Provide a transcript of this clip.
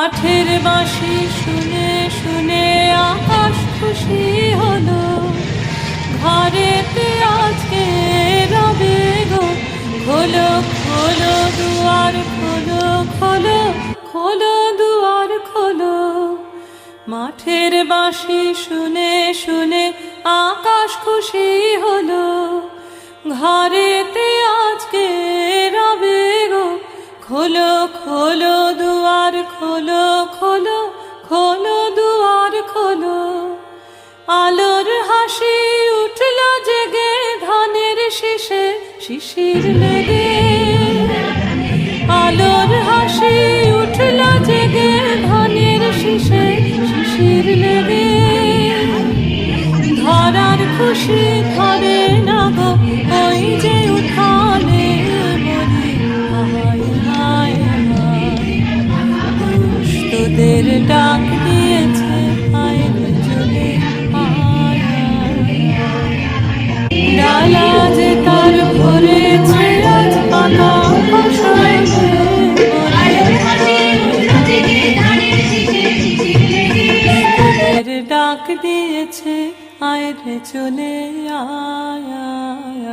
মাঠের বাঁশি শুনে শুনে আকাশ খুশি হলো, ঘরেতে আজকে রবে গো। খোলো খোলো দুয়ার খোলো, খোলো খোলো দুয়ার খোলো। মাঠের বাঁশি শুনে শুনে আকাশ খুশি হলো, ঘরেতে আজকে রবে গো। খোলো খোলো দুয়ার খোলো, খোলো খোলো দুয়ার খোলো। আলোর হাসি উঠল জেগে ধানের শীষে শিশির লেগে। আলোর হাসি উঠল জেগে ধানের শীষে শিশির লেগে। ধরার খুশি ধরে না গো ওই যে উঠানে বলি হায় হায় হায়। দুষ্টদের ডাক দিয়েছে আয় চলে আয় আয়। ডালা যে তার ভরেছে আজ পাতা ফসলে, ডাক দিয়েছে আয় রে চলে আয় আয়।